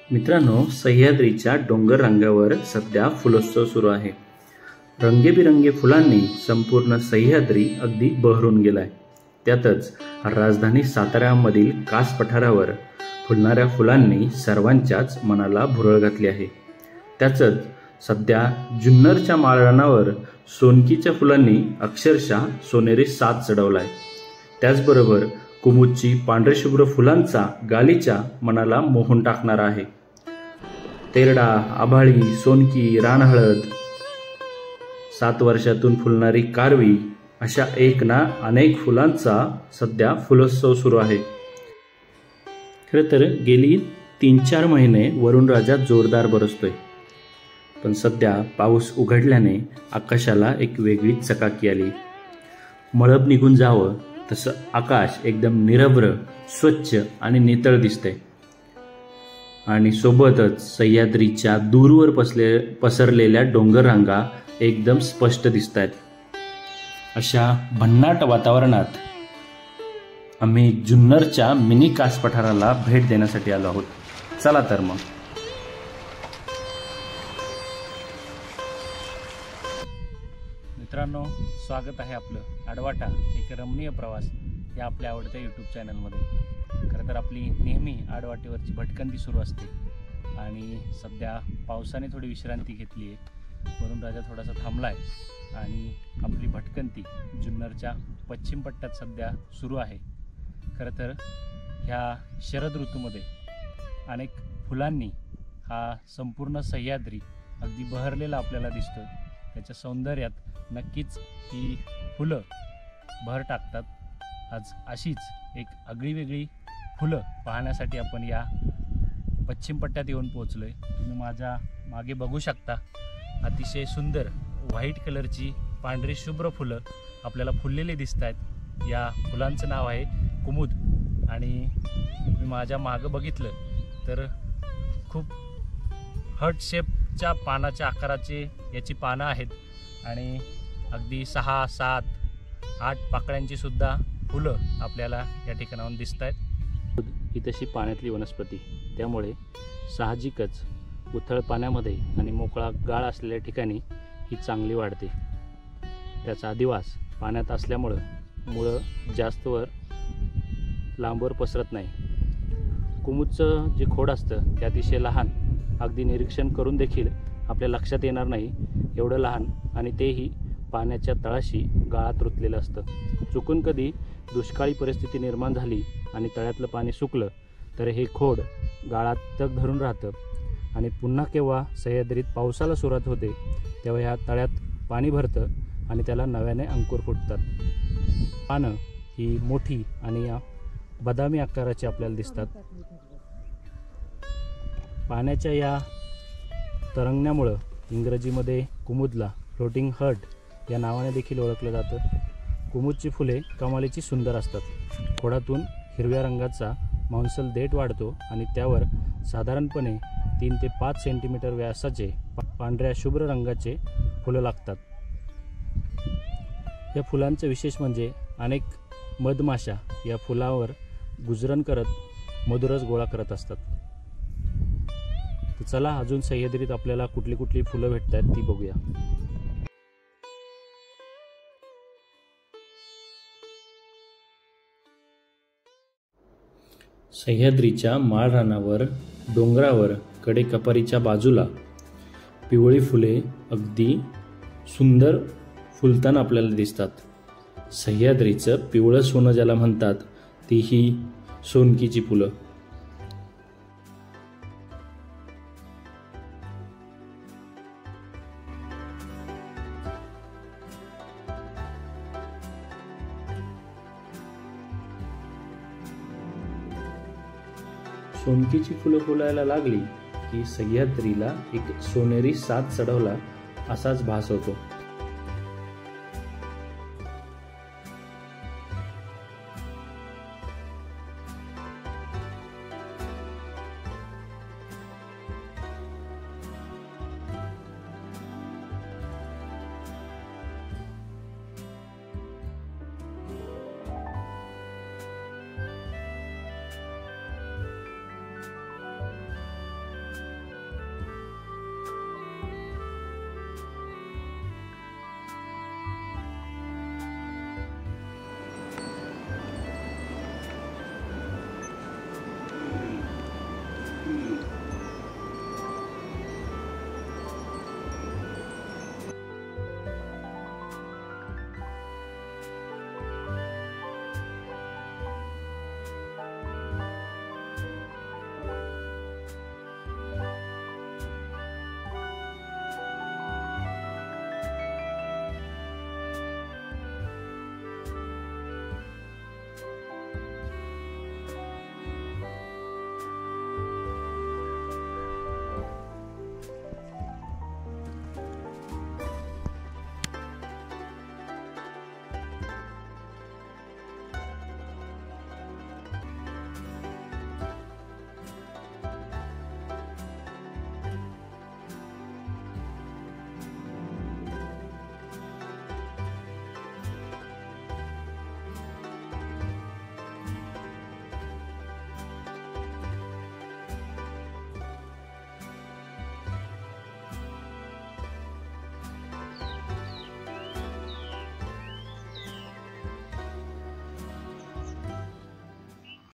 मित्रांनो, सह्याद्रीच्या डोंगर रांगावर सध्या फुलोत्सव सुरू आहे. रंगीबेरंगी फुलांनी संपूर्ण सह्याद्री अगदी बहरून गेलाय. त्यातच राजधानी साताऱ्यामधील कास पठारावर फुलणाऱ्या फुलांनी सर्वांच्याच मनाला भुरळ घातली आहे. त्यातच सध्या जुन्नरच्या माळरानावर सोनकीच्या फुलांनी अक्षरशः सोनेरी साज चढवलाय. त्याचबरोबर कुमुदची पांढरेशुभ्र फुलांचा गालिचा मनाला मोहून टाकणारा आहे. तेरडा, आभाळी, सोनकी, रानहळद, 7 वर्षातून फुलणारी कारवी अशा एक ना अनेक फुलांचा सध्या फुलोत्सव सुरू आहे. खरं तर गेली 3-4 महिने वरुणराजा जोरदार बरसतोय. पण सध्या पाऊस उघडल्याने आकाशाला एक वेगळीच चकाकी आली. मळब निघून जावं तसं आकाश एकदम निरभ्र, स्वच्छ आणि नितळ दिसतंय. आणि सोबतच सह्याद्रीच्या दूरवर पसरलेल्या डोंगर रांगा एकदम स्पष्ट दिसत आहेत. अशा भन्नाट वातावरणात आम्ही जुन्नरच्या मिनी कास पठाराला भेट देण्यासाठी आलो आहोत. चला तर मग. मित्रांनो, स्वागत आहे आपलं आडवाटा एक रमणीय प्रवास या आपल्या आवडत्या यूट्यूब चॅनलमध्ये. खरं तर आपली नेहमी आडवाटेवरची भटकंती सुरू असते आणि सध्या पावसाने थोडी विश्रांती घेतली आहे. वरुणराजा थोडासा थांबला आहे आणि आपली भटकंती जुन्नरच्या पश्चिम पट्ट्यात सध्या सुरू आहे. खरं तर ह्या शरद ऋतूमध्ये अनेक फुलांनी हा संपूर्ण सह्याद्री अगदी बहरलेला आपल्याला दिसतोय. त्याच्या सौंदर्यात नक्कीच ही फुलं भर टाकतात. आज अशीच एक आगळीवेगळी फुलं पाहण्यासाठी आपण या पश्चिम पट्ट्यात येऊन पोहोचलोय. तुम्ही माझ्या मागे बघू शकता, अतिशय सुंदर व्हाईट कलरची पांढरी शुभ्र फुलं आपल्याला फुललेली दिसत आहेत. या फुलांचं नाव आहे कुमुद. आणि मी माझ्या मागं बघितलं तर खूप हार्ट शेपच्या पानाच्या आकाराचे याची पानं आहेत आणि अगदी 6, 7, 8 पाकळ्यांची सुद्धा फुलं आपल्याला या ठिकाणाहून दिसत आहेत. ही तशी पाण्यातली वनस्पती, त्यामुळे साहजिकच उथळ पाण्यामध्ये आणि मोकळा गाळ असलेल्या ठिकाणी ही चांगली वाढते. त्याचा अधिवास पाण्यात असल्यामुळं मुळं जास्त वर लांबवर पसरत नाही. कुमुदचं जे खोड असतं ते अतिशय लहान, अगदी निरीक्षण करून देखील आपल्या लक्षात येणार नाही एवढं लहान, आणि तेही पाण्याच्या तळाशी गाळात रुतलेलं असतं. चुकून कधी दुष्काळी परिस्थिती निर्माण झाली आणि तळ्यातलं पाणी सुकलं तर हे खोड गाळात तग धरून राहतं आणि पुन्हा केव्हा सह्याद्रीत पावसाला सुरुवात होते तेव्हा ह्या तळ्यात पाणी भरतं आणि त्याला नव्याने अंकुर फुटतात. पानं ही मोठी आणि बदामी आकाराची आपल्याला दिसतात. पाण्याच्या या तरंगण्यामुळं इंग्रजीमध्ये कुमुदला फ्लोटिंग हर्ट या नावाने देखील ओळखलं जातं. कुमुदची फुले कमालीची सुंदर असतात. खोडातून हिरव्या रंगाचा मांसल देठ वाढतो आणि त्यावर साधारणपणे 3 ते 5 सेंटीमीटर व्यासाचे पांढऱ्या शुभ्र रंगाचे फुलं लागतात. या फुलांचं विशेष म्हणजे अनेक मधमाशा या फुलावर गुजरण करत मधुरस गोळा करत असतात. तर चला, अजून सह्याद्रीत आपल्याला कुठली कुठली फुलं भेटत आहेत ती बघूया. सह्याद्रीच्या माळरानावर डोंगरावर कडेकपारीच्या बाजूला पिवळी फुले अगदी सुंदर फुलताना आपल्याला दिसतात. सह्याद्रीचं पिवळं सोनं ज्याला म्हणतात ती ही सोनकीची फुलं. सोनकीची फुलं फुलायला लागली की सह्याद्रीला एक सोनेरी साज चढवला असाच भास होतो.